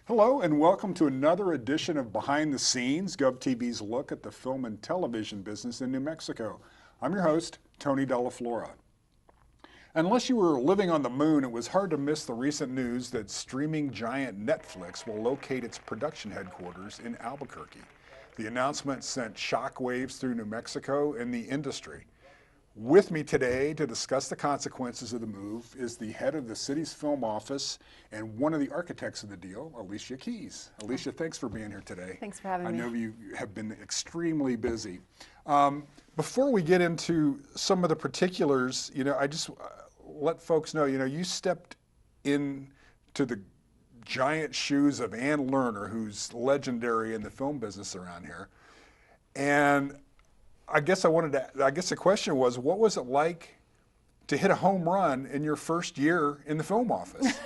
Hello and welcome to another edition of Behind the Scenes, GOV-TV's look at the film and television business in New Mexico. I'm your host, Tony DellaFlora. Unless you were living on the moon, it was hard to miss the recent news that streaming giant Netflix will locate its production headquarters in Albuquerque. The announcement sent shockwaves through New Mexico and the industry. With me today to discuss the consequences of the move is the head of the city's film office and one of the architects of the deal, Alicia Keyes. Alicia, thanks for being here today. Thanks for having me. I know you have been extremely busy. Before we get into some of the particulars, I just let folks know, you stepped into the giant shoes of Ann Lerner, who's legendary in the film business around here. And I guess the question was, what was it like to hit a home run in your first year in the film office?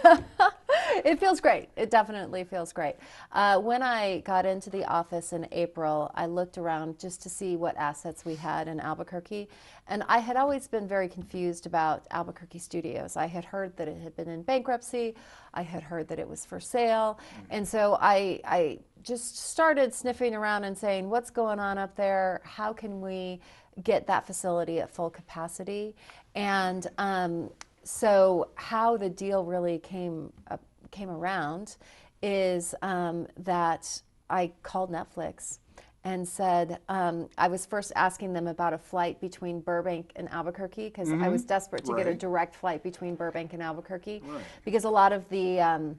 It feels great. It definitely feels great. When I got into the office in April, I looked around just to see what assets we had in Albuquerque. And I had always been very confused about Albuquerque Studios. I had heard that it had been in bankruptcy. I had heard that it was for sale. And so I just started sniffing around and saying, what's going on up there? How can we get that facility at full capacity? And so how the deal really came around is that I called Netflix and said, I was first asking them about a flight between Burbank and Albuquerque because I was desperate to get a direct flight between Burbank and Albuquerque because a lot of the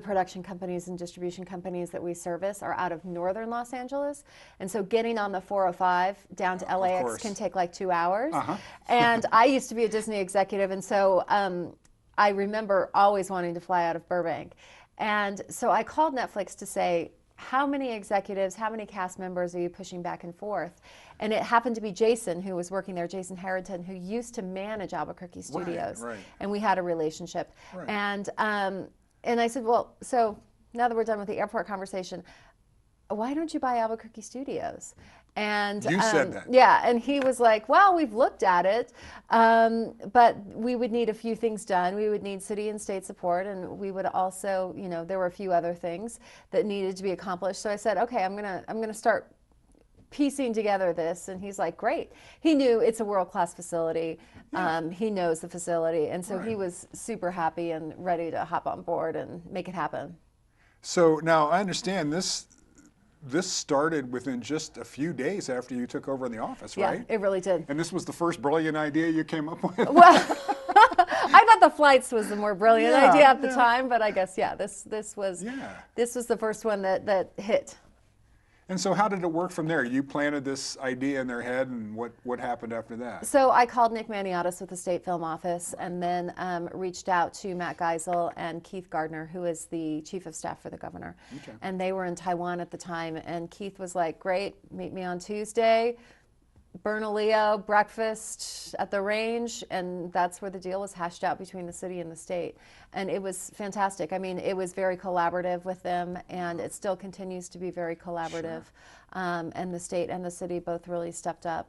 production companies and distribution companies that we service are out of northern Los Angeles. And so getting on the 405 down to LAX can take like 2 hours. And I used to be a Disney executive, and so I remember always wanting to fly out of Burbank. And so I called Netflix to say, how many executives, how many cast members are you pushing back and forth? And it happened to be Jason, who was working there, Jason Harrington, who used to manage Albuquerque Studios. And we had a relationship. And I said, well, so now that we're done with the airport conversation, why don't you buy Albuquerque Studios? And you said that. Yeah, and he was like, well, we've looked at it, but we would need a few things done. We would need city and state support, and we would also, there were a few other things that needed to be accomplished. So I said, okay, I'm gonna start piecing together this. And he's like, great. He knew it's a world-class facility. He knows the facility, and so he was super happy and ready to hop on board and make it happen. So now I understand this started within just a few days after you took over in the office, right? Yeah, it really did. And this was the first brilliant idea you came up with? Well, I thought the flights was the more brilliant idea at the time, but I guess, this was the first one that hit. And so how did it work from there? You planted this idea in their head, and what happened after that? So I called Nick Maniotis with the State Film Office, and then reached out to Matt Geisel and Keith Gardner, who is the Chief of Staff for the Governor. And they were in Taiwan at the time, and Keith was like, great, meet me on Tuesday, Bernalillo, breakfast at the range, and that's where the deal was hashed out between the city and the state. And it was fantastic. I mean, it was very collaborative with them, and it still continues to be very collaborative. And the state and the city both really stepped up.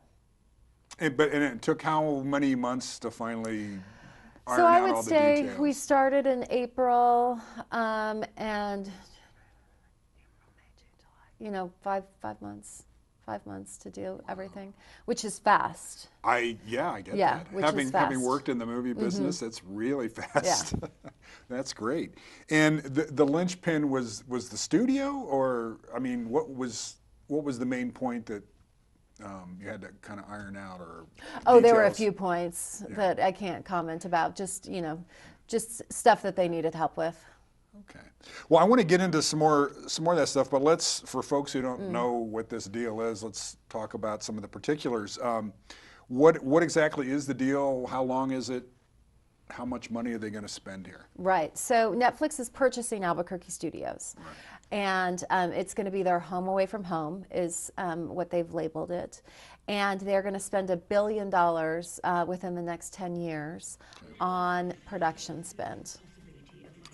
And it took how many months to finally iron so I out would all the say details? We started in April, and 5 months. 5 months to do everything, which is fast. I get that. Having worked in the movie business, that's really fast. That's great. And the linchpin was the studio, or I mean, what was the main point that you had to kind of iron out, or details? There were a few points that I can't comment about. Just stuff that they needed help with. Okay. Well, I want to get into some more of that stuff, but for folks who don't know what this deal is, let's talk about some of the particulars. What exactly is the deal? How long is it? How much money are they going to spend here? Right. So Netflix is purchasing Albuquerque Studios, and it's going to be their home away from home is what they've labeled it. And they're going to spend $1 billion within the next 10 years on production spend.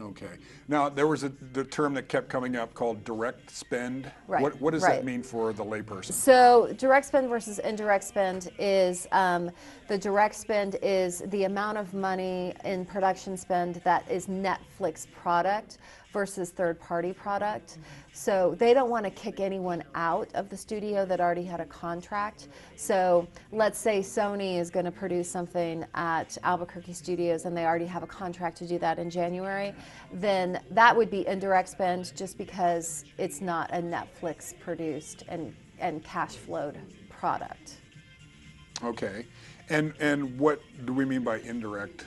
Okay. Now, there was the term that kept coming up called direct spend. Right. What does that mean for the layperson? So direct spend versus indirect spend is, the direct spend is the amount of money in production spend that is Netflix product versus third-party product. So they don't want to kick anyone out of the studio that already had a contract. So let's say Sony is going to produce something at Albuquerque Studios and they already have a contract to do that in January, then that would be indirect spend just because it's not a Netflix produced and cash flowed product. Okay. And what do we mean by indirect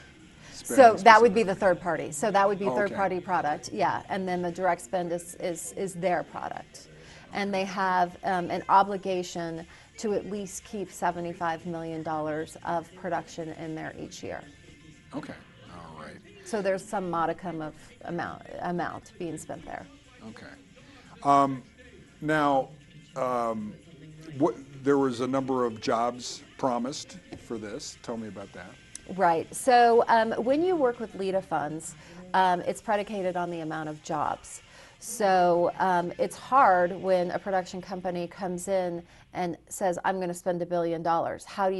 spend? So that would be the third party. So that would be third Okay. party product, yeah. And then the direct spend is their product. And they have an obligation to at least keep $75 million of production in there each year. Okay. All right. So there's some modicum of amount being spent there. Okay. Now, there was a number of jobs promised for this. Tell me about that. Right. So when you work with LEDA funds, it's predicated on the amount of jobs. So it's hard when a production company comes in and says, I'm going to spend $1 billion. How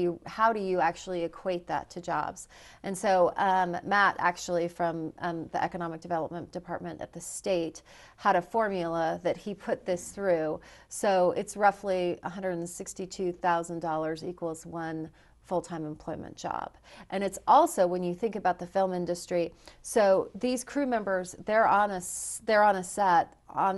do you actually equate that to jobs? And so Matt, actually from the Economic Development Department at the state, had a formula that he put this through. So it's roughly $162,000 equals one full-time employment job. And it's also, when you think about the film industry, so these crew members, they're on a set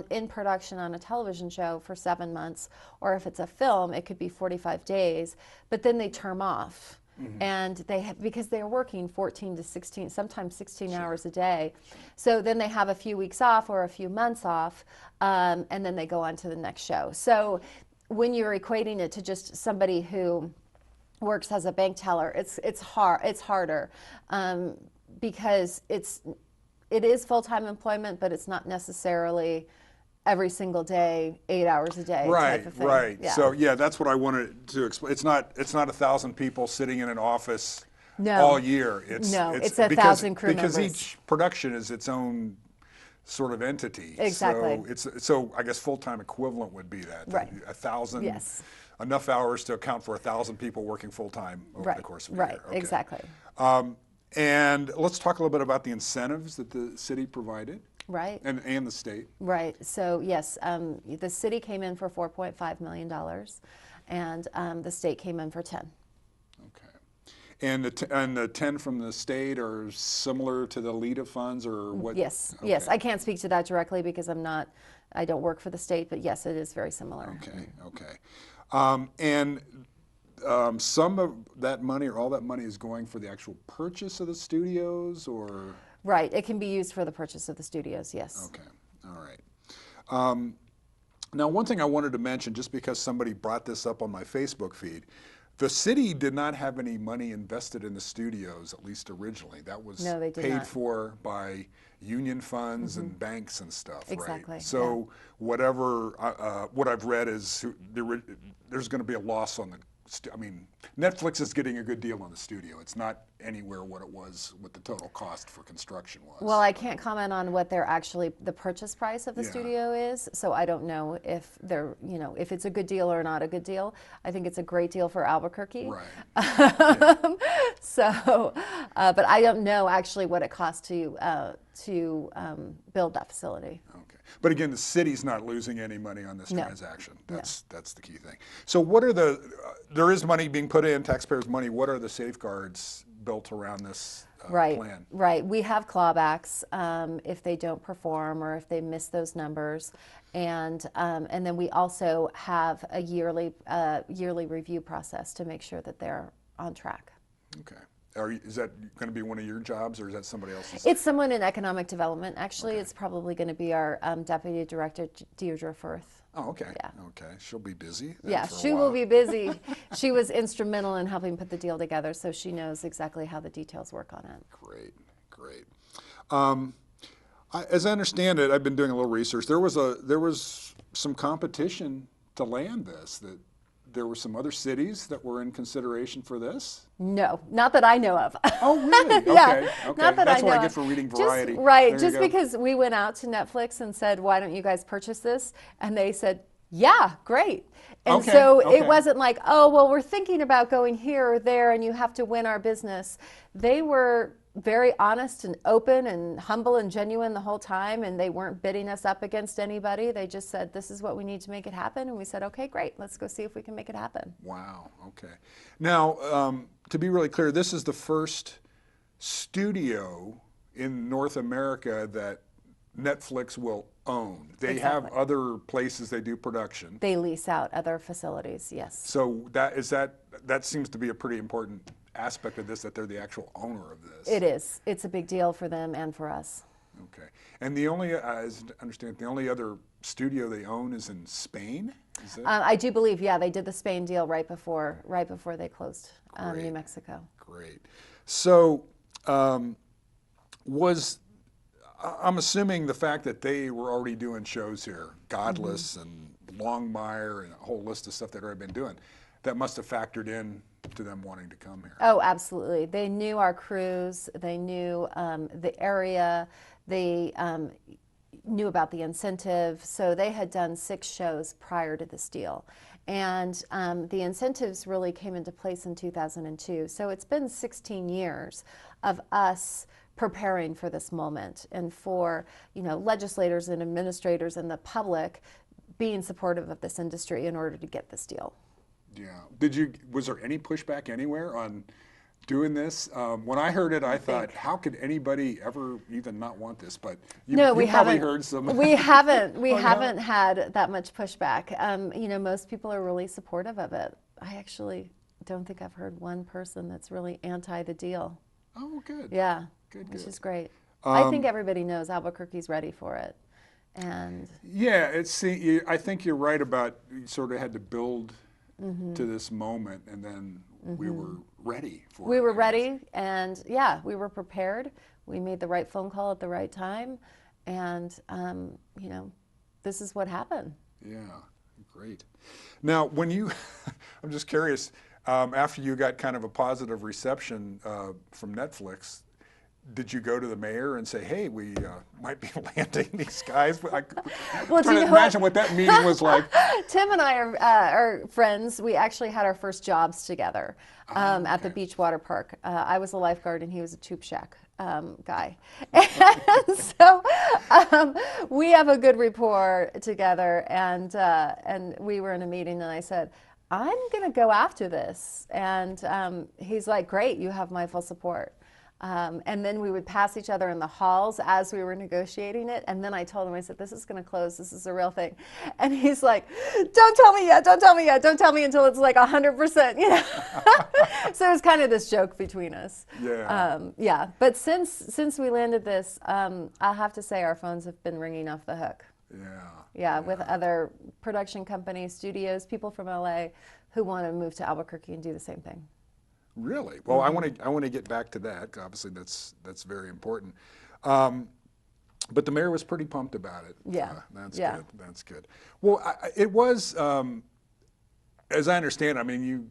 in production on a television show for 7 months, or if it's a film, it could be 45 days, but then they term off. Mm-hmm. And because they're working 14 to 16, sometimes 16 hours a day. So then they have a few weeks off or a few months off, and then they go on to the next show. So when you're equating it to just somebody who works as a bank teller, it's harder because it is full-time employment, but it's not necessarily every single day, 8 hours a day type of thing. Right. Yeah. So yeah, that's what I wanted to explain. It's not 1,000 people sitting in an office No. all year. It's 1,000 crew members. Because each production is its own sort of entity. Exactly. So I guess full-time equivalent would be that. Right. 1,000. Yes. Enough hours to account for 1,000 people working full-time over the course of a year. Right, Okay. exactly. And let's talk a little bit about the incentives that the city provided. Right. And the state. Right. So yes, the city came in for $4.5 million, and the state came in for 10. Okay. And the 10 from the state are similar to the LEDA funds, or what? Yes. Okay. Yes. I can't speak to that directly because I don't work for the state, but yes, it is very similar. Okay. Okay. Some of that money, or all that money, is going for the actual purchase of the studios, or? Right. It can be used for the purchase of the studios. Yes. Okay. All right. Now, one thing I wanted to mention, just because somebody brought this up on my Facebook feed, the city did not have any money invested in the studios, at least originally. That was paid for by union funds and banks and stuff, Exactly. right? So whatever, what I've read is there's going to be a loss on the, Netflix is getting a good deal on the studio. It's not anywhere what it was, what the total cost for construction was. Well, I can't comment on what the purchase price of the studio is, so I don't know if if it's a good deal or not a good deal. I think it's a great deal for Albuquerque. Right. So, but I don't know actually what it costs to build that facility. Okay. But again, the city's not losing any money on this transaction. That's the key thing. So what are there is money being put in, taxpayers' money. What are the safeguards built around this plan? Right. We have clawbacks if they don't perform or if they miss those numbers. And then we also have a yearly review process to make sure that they're on track. Okay. Is that going to be one of your jobs, or is that somebody else's? It's someone in economic development. Actually, it's probably going to be our Deputy Director, Deirdre Firth. Oh, okay. Yeah. Okay. She'll be busy. Yeah, she will be busy. She was instrumental in helping put the deal together, so she knows exactly how the details work on it. Great, great. As I understand it, I've been doing a little research. There was some competition to land this. That there were some other cities that were in consideration for this? No, not that I know of. Oh, really? Okay. Yeah, Okay. not that That's I what know I get of. for reading Variety. Just because we went out to Netflix and said, why don't you guys purchase this? And they said, yeah, great. And so it wasn't like, oh, well, we're thinking about going here or there and you have to win our business. They were very honest and open and humble and genuine the whole time, and they weren't bidding us up against anybody. They just said, this is what we need to make it happen, and we said, okay, great, let's go see if we can make it happen. Wow, okay. Now, to be really clear, this is the first studio in North America that Netflix will own. They have other places they do production. They lease out other facilities, yes. So that seems to be a pretty important aspect of this, that they're the actual owner of this. It is. It's a big deal for them and for us. Okay. And the only, as I understand, the only other studio they own is in Spain? Is it? I do believe, yeah, they did the Spain deal right before they closed New Mexico. Great. So I'm assuming the fact that they were already doing shows here, Godless and Longmire and a whole list of stuff they'd already been doing, that must have factored in to them wanting to come here. Oh, absolutely. They knew our crews. They knew the area. They knew about the incentive. So they had done 6 shows prior to this deal. And the incentives really came into place in 2002. So it's been 16 years of us preparing for this moment, and for, you know, legislators and administrators and the public being supportive of this industry in order to get this deal. Yeah. Was there any pushback anywhere on doing this? When I heard it, I thought, how could anybody ever even not want this? But you probably heard some. We haven't. We haven't had that much pushback. You know, most people are really supportive of it. I actually don't think I've heard one person that's really anti the deal. Oh, good. Yeah. Good. Which is great. I think everybody knows Albuquerque's ready for it. And yeah, I think you're right about, you sort of had to build to this moment, and then we were ready for it. We were ready, and yeah, we were prepared. We made the right phone call at the right time, and you know, this is what happened. Yeah, great. Now, when you, I'm just curious, after you got kind of a positive reception from Netflix, did you go to the mayor and say, hey, we might be landing these guys? I'm trying to imagine what that meeting was like. Tim and I are friends. We actually had our first jobs together at the beach water park. I was a lifeguard and he was a tube shack guy. And so we have a good rapport together, and we were in a meeting, and I said, I'm going to go after this. And he's like, great, you have my full support. And then we would pass each other in the halls as we were negotiating it. And then I told him, I said, this is going to close. This is a real thing. And he's like, don't tell me yet. Don't tell me yet. Don't tell me until it's like 100%. You know? So it was kind of this joke between us. Yeah. Yeah. But since we landed this, I have to say our phones have been ringing off the hook. Yeah, with other production companies, studios, people from LA who want to move to Albuquerque and do the same thing. Really? Well, I want to get back to that. Obviously, that's very important. But the mayor was pretty pumped about it. Yeah. That's good. That's good. Well, it was, as I understand, I mean, you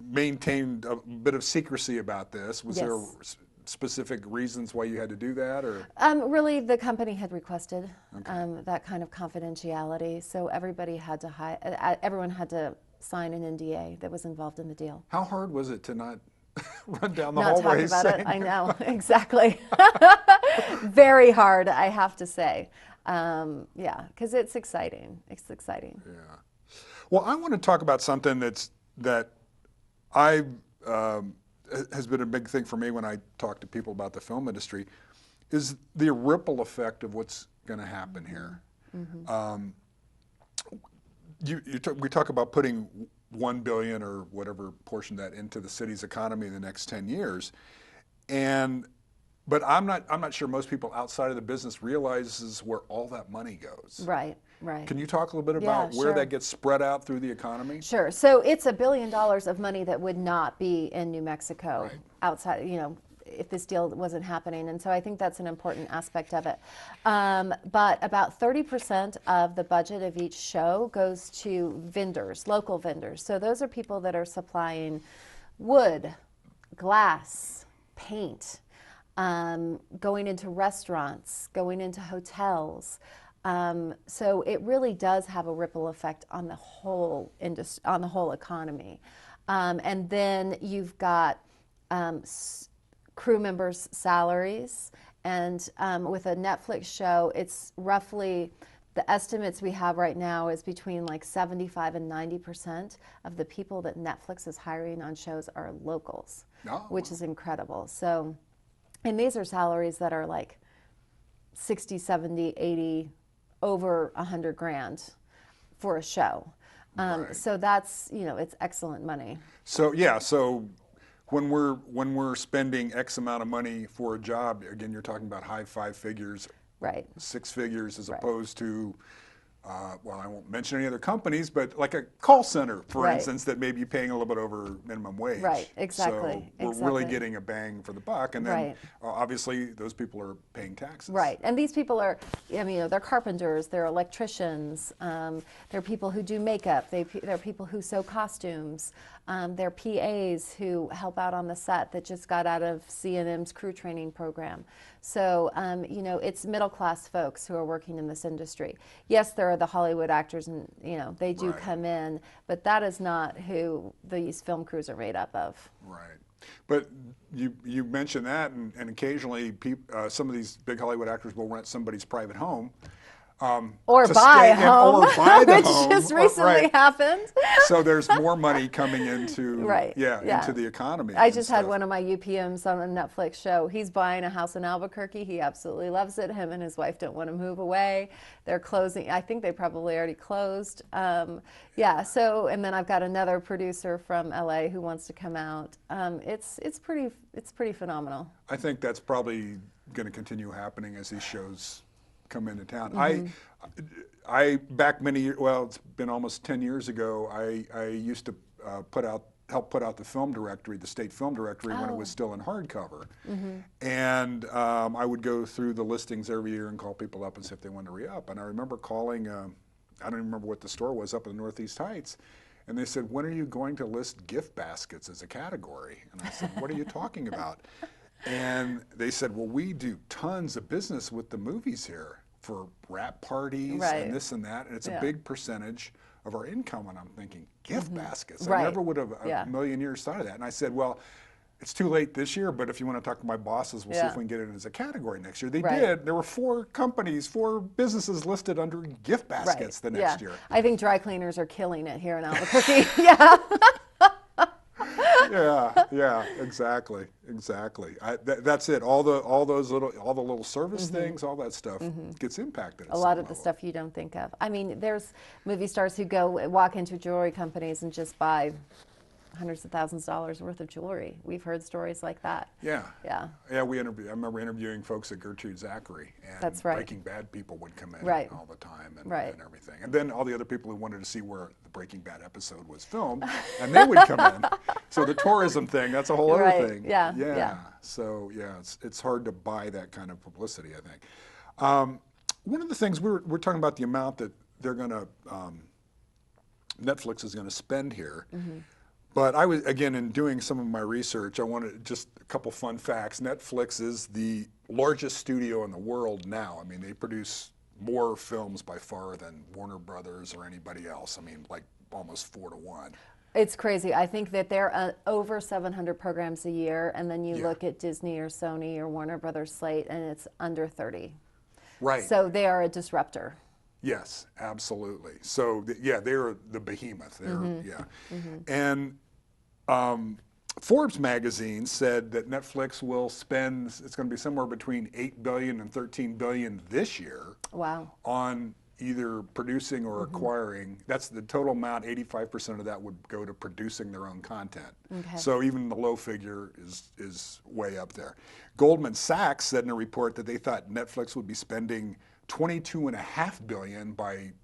maintained a bit of secrecy about this. Was there specific reasons why you had to do that, or? Really, the company had requested that kind of confidentiality, so everybody had to everyone had to sign an NDA that was involved in the deal. How hard was it to not run down the not hallway talk about saying it? I know, exactly. Very hard, I have to say. Yeah, because it's exciting. It's exciting. Yeah. Well, I want to talk about something that has been a big thing for me when I talk to people about the film industry, is the ripple effect of what's going to happen here. We talk about putting $1 billion or whatever portion of that into the city's economy in the next 10 years, but I'm not sure most people outside of the business realizes where all that money goes. Right. Right. Can you talk a little bit about where that gets spread out through the economy? Sure. So it's $1 billion of money that would not be in New Mexico outside, you know, if this deal wasn't happening. And so I think that's an important aspect of it. But about 30% of the budget of each show goes to vendors, local vendors. So those are people that are supplying wood, glass, paint, going into restaurants, going into hotels. So it really does have a ripple effect on the whole industry, on the whole economy. And then you've got crew members' salaries. And with a Netflix show, it's roughly, the estimates we have right now is between like 75 and 90% of the people that Netflix is hiring on shows are locals, which is incredible. So, and these are salaries that are like 60, 70, 80, over 100 grand for a show. So that's, you know, it's excellent money. So yeah, so when we're spending X amount of money for a job, again, you're talking about high five figures, right? 6 figures, as opposed to, well, I won't mention any other companies, but like a call center, for instance, that may be paying a little bit over minimum wage. Right, exactly. So we're really getting a bang for the buck, and then obviously those people are paying taxes. Right, and these people are, I mean, you know, they're carpenters, they're electricians, they're people who do makeup, they're people who sew costumes, they're PAs who help out on the set that just got out of C&M's crew training program. So, you know, it's middle-class folks who are working in this industry. Yes, there are the Hollywood actors, and, you know, they do come in, but that is not who these film crews are made up of. Right. But you mentioned that, and occasionally some of these big Hollywood actors will rent somebody's private home. Or buy a home, or buy the which home. just recently happened. So there's more money coming into into the economy. I just had one of my UPMs on a Netflix show. He's buying a house in Albuquerque. He absolutely loves it. Him and his wife don't want to move away. They're closing. I think they probably already closed. Yeah. So, and then I've got another producer from LA who wants to come out. It's pretty phenomenal. I think that's probably going to continue happening as these shows come into town. I back many years, well, it's been almost 10 years ago, I used to help put out the film directory, the state film directory, when it was still in hardcover. And I would go through the listings every year and call people up and see if they wanted to re-up. And I remember calling, I don't even remember what the store was up in the Northeast Heights, and they said, when are you going to list gift baskets as a category? And I said, what are you talking about? And they said, well, we do tons of business with the movies here for wrap parties and this and that, and it's a big percentage of our income. And I'm thinking, gift baskets? I never would have a million years thought of that. And I said, well, it's too late this year, but if you want to talk to my bosses, we'll see if we can get it as a category next year. They did. There were 4 businesses listed under gift baskets the next year. I think dry cleaners are killing it here in Albuquerque. Yeah, exactly. That's it. All the little service things, all that stuff gets impacted. A lot of the stuff you don't think of. I mean, there's movie stars who walk into jewelry companies and just buy hundreds of thousands of dollars worth of jewelry. We've heard stories like that. Yeah. I remember interviewing folks at Gertrude Zachary, and that's right. Breaking Bad people would come in all the time and everything. And then all the other people who wanted to see where the Breaking Bad episode was filmed, and they would come in. So the tourism thing, that's a whole other thing. Yeah. So yeah, it's hard to buy that kind of publicity, I think. One of the things we're talking about, the amount that they're going to Netflix is going to spend here. But I was, again, in doing some of my research, I wanted just a couple fun facts. Netflix is the largest studio in the world now. I mean, they produce more films by far than Warner Brothers or anybody else. I mean, like almost 4 to 1. It's crazy. I think that they're over 700 programs a year, and then you look at Disney or Sony or Warner Brothers slate, and it's under 30. Right. So they are a disruptor. Yes, absolutely. So they're the behemoth. They're and Forbes magazine said that Netflix will spend, it's going to be somewhere between $8 billion and $13 billion this year. Wow. On either producing or acquiring. That's the total amount. 85% of that would go to producing their own content. So even the low figure is way up there. Goldman Sachs said in a report that they thought Netflix would be spending $22.5 billion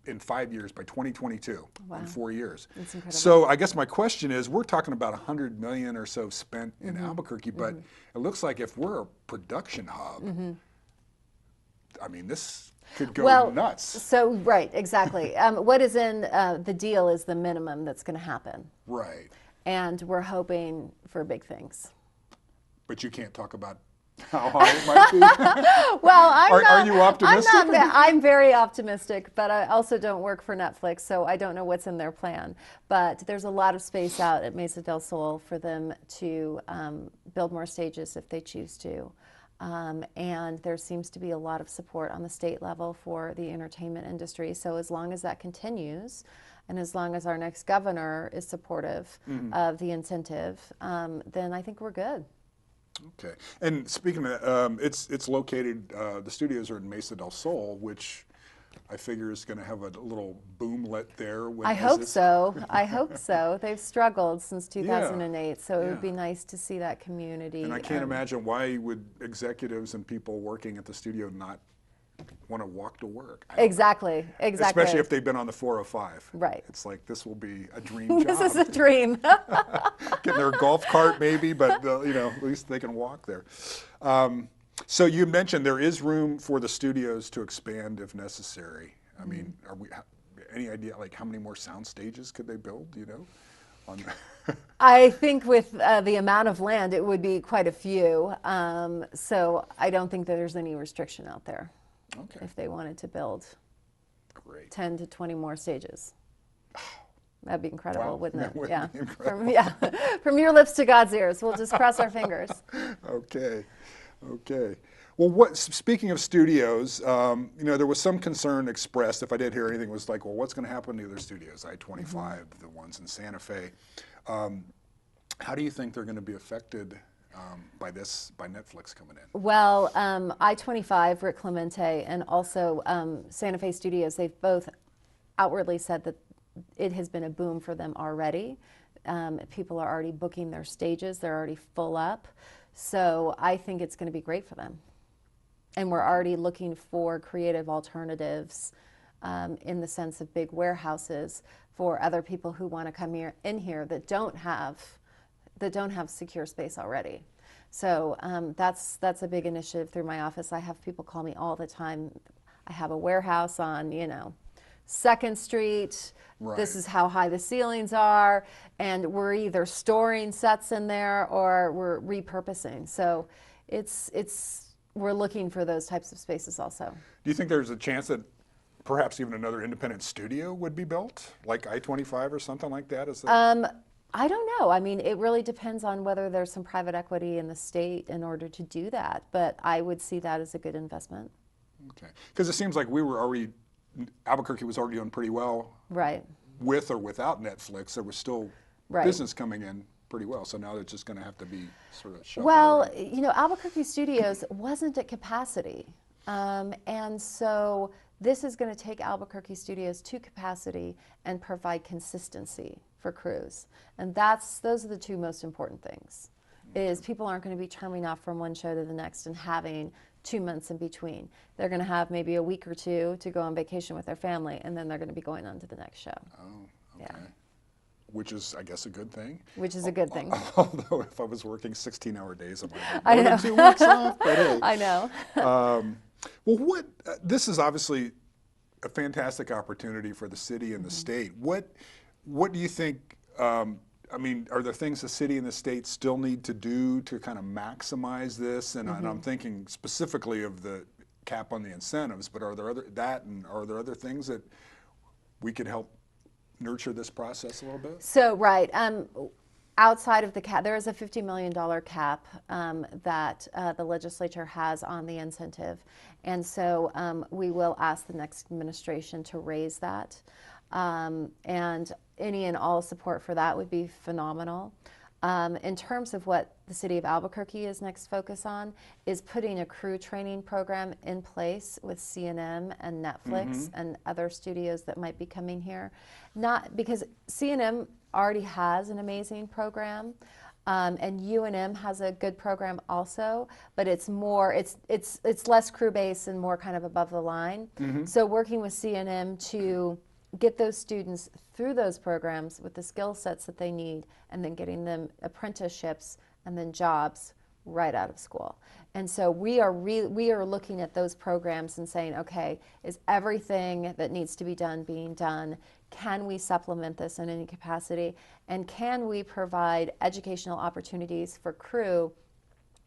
in 5 years, by 2022, in 4 years. That's incredible. So I guess my question is, we're talking about $100 million or so spent in Albuquerque, but it looks like if we're a production hub, I mean, this could go nuts. So, right, exactly. What is in the deal is the minimum that's going to happen. Right. And we're hoping for big things. But you can't talk about How high it might be? Well, Are you optimistic? I'm very optimistic, but I also don't work for Netflix, so I don't know what's in their plan. But there's a lot of space out at Mesa del Sol for them to build more stages if they choose to. And there seems to be a lot of support on the state level for the entertainment industry. So as long as that continues, and as long as our next governor is supportive of the incentive, then I think we're good. Okay. And speaking of, it's located, the studios are in Mesa del Sol, which I figure is going to have a little boomlet there. I hope so. I hope so. They've struggled since 2008, so it would be nice to see that community. And I can't imagine why would executives and people working at the studio not want to walk to work. Exactly. Especially if they've been on the 405. Right. It's like, this will be a dream job. This is a dream. Getting their golf cart maybe, but at least they can walk there. So you mentioned there is room for the studios to expand if necessary. I mean, any idea like how many more sound stages could they build, I think with the amount of land, it would be quite a few. So I don't think that there's any restriction out there. Okay. If they wanted to build Great. 10 to 20 more stages. That'd be incredible, wouldn't it? Yeah. From your lips to God's ears. We'll just cross our fingers. Okay. Well, speaking of studios, there was some concern expressed, if I did hear anything, was like, well, what's going to happen to the other studios, I-25, the ones in Santa Fe? How do you think they're going to be affected by Netflix coming in? Well, I-25, Rick Clemente, and also Santa Fe Studios, they've both outwardly said that it has been a boom for them already. People are already booking their stages. They're already full up. So I think it's going to be great for them. And we're already looking for creative alternatives in the sense of big warehouses for other people who want to come in here that don't have secure space already. So that's a big initiative through my office. I have people call me all the time. I have a warehouse on, 2nd Street. Right. This is how high the ceilings are, and we're either storing sets in there or we're repurposing. So we're looking for those types of spaces also. Do you think there's a chance that perhaps even another independent studio would be built, like I-25 or something like that? I don't know. I mean, it really depends on whether there's some private equity in the state in order to do that, but I would see that as a good investment. Okay. Because it seems like Albuquerque was already doing pretty well. Right. With or without Netflix, there was still business coming in pretty well. So now it's just going to have to be sort of shuffled. Well, Albuquerque Studios wasn't at capacity. And so this is going to take Albuquerque Studios to capacity and provide consistency for crews. And those are the two most important things, is people aren't going to be turning off from one show to the next and having 2 months in between. They're going to have maybe a week or two to go on vacation with their family, and then they're going to be going on to the next show. Oh, okay. Yeah. Which is, I guess, a good thing. Which is a good thing. Although if I was working 16-hour days, I know. 2 weeks off, but hey. I know. Well, this is obviously a fantastic opportunity for the city and the state. What do you think, are there things the city and the state still need to do to kind of maximize this? And I'm thinking specifically of the cap on the incentives, but are there other things that we could help nurture this process a little bit? So, right. Outside of the cap, there is a $50 million cap that the legislature has on the incentive. And so we will ask the next administration to raise that. And any and all support for that would be phenomenal. In terms of what the City of Albuquerque is next focused on, is putting a crew training program in place with C&M and Netflix and other studios that might be coming here. Not because C&M already has an amazing program, and UNM has a good program also, but it's less crew based and more kind of above the line. So working with C&M to get those students through those programs with the skill sets that they need, and then getting them apprenticeships and then jobs right out of school. And so we are looking at those programs and saying, okay, is everything that needs to be done being done? Can we supplement this in any capacity? And can we provide educational opportunities for crew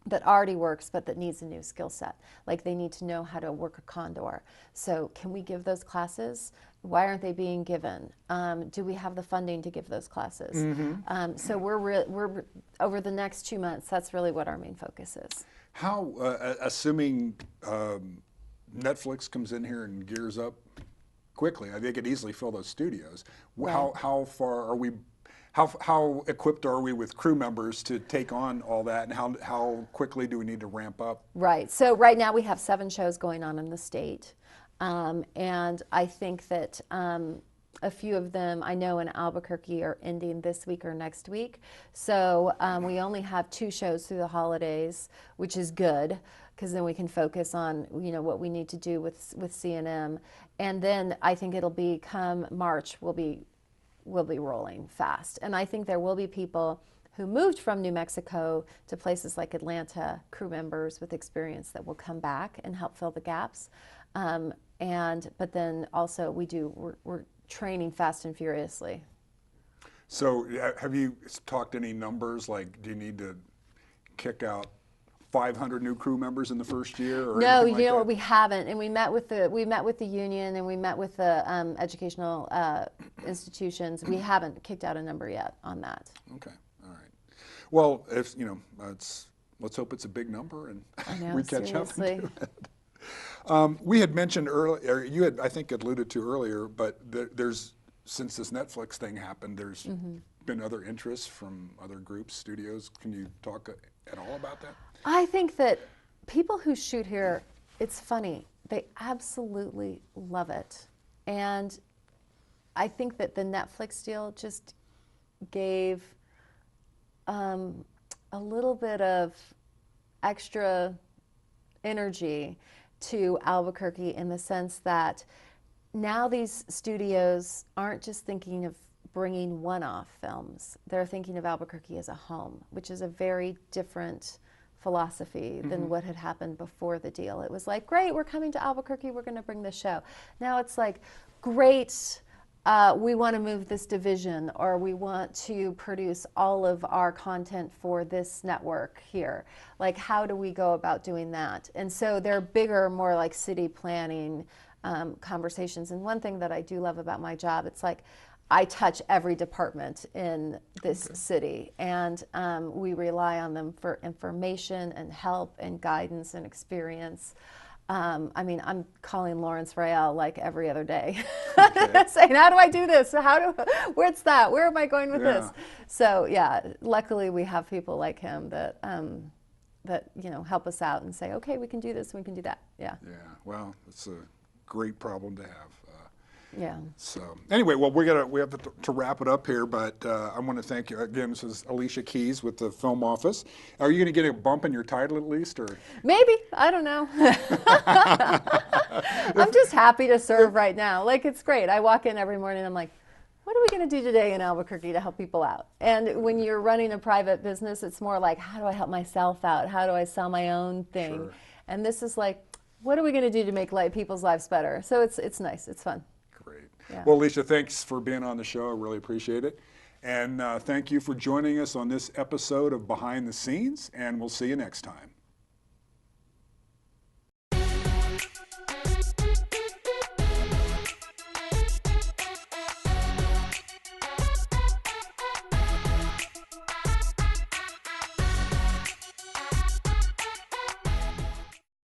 that already works but that needs a new skill set. Like they need to know how to work a condor. So can we give those classes? Why aren't they being given? Do we have the funding to give those classes? So we're over the next 2 months, that's really what our main focus is. How, assuming Netflix comes in here and gears up quickly, they could easily fill those studios. Right. How far are we? How equipped are we with crew members to take on all that, and how quickly do we need to ramp up? Right. So right now we have 7 shows going on in the state, and I think that a few of them I know in Albuquerque are ending this week or next week. So we only have 2 shows through the holidays, which is good, because then we can focus on what we need to do with CNM, and then I think it'll be come March we'll be rolling fast. And I think there will be people who moved from New Mexico to places like Atlanta, crew members with experience that will come back and help fill the gaps. But then also we're training fast and furiously. So have you talked any numbers, like do you need to kick out 500 new crew members in the first year? Or no, like what, we haven't. And we met with the union, and we met with the educational institutions. We haven't kicked out a number yet on that. Okay, all right. Well, if let's hope it's a big number and we catch seriously. up and do it. We had mentioned earlier, you had I think alluded to earlier, but there's since this Netflix thing happened, there's been other interests from other groups, studios. Can you talk at all about that? I think that people who shoot here, it's funny, they absolutely love it. And I think that the Netflix deal just gave a little bit of extra energy to Albuquerque, in the sense that now these studios aren't just thinking of bringing one-off films. They're thinking of Albuquerque as a home, which is a very different philosophy than what had happened before the deal. It was like, great, we're coming to Albuquerque, we're going to bring this show. Now it's like, great, we want to move this division, or we want to produce all of our content for this network here. Like, how do we go about doing that? And so they're bigger, more like city planning conversations. And one thing that I do love about my job, it's like, I touch every department in this city, and we rely on them for information and help and guidance and experience. I mean, I'm calling Lawrence Rael like every other day, saying, how do I do this? Where's that? Where am I going with this? So yeah, luckily we have people like him that help us out and say, okay, we can do this, we can do that. Yeah. Yeah, well, it's a great problem to have. Yeah. So anyway, well, we have to wrap it up here, but I want to thank you again. This is Alicia Keyes with the Film Office. Are you going to get a bump in your title at least, or maybe? I don't know. I'm just happy to serve right now. Like, it's great. I walk in every morning. I'm like, what are we going to do today in Albuquerque to help people out? And when you're running a private business, it's more like, how do I help myself out? How do I sell my own thing? Sure. And this is like, what are we going to do to make people's lives better? So it's nice. It's fun. Great. Yeah. Well, Alicia, thanks for being on the show. I really appreciate it. And thank you for joining us on this episode of Behind the Scenes, and we'll see you next time.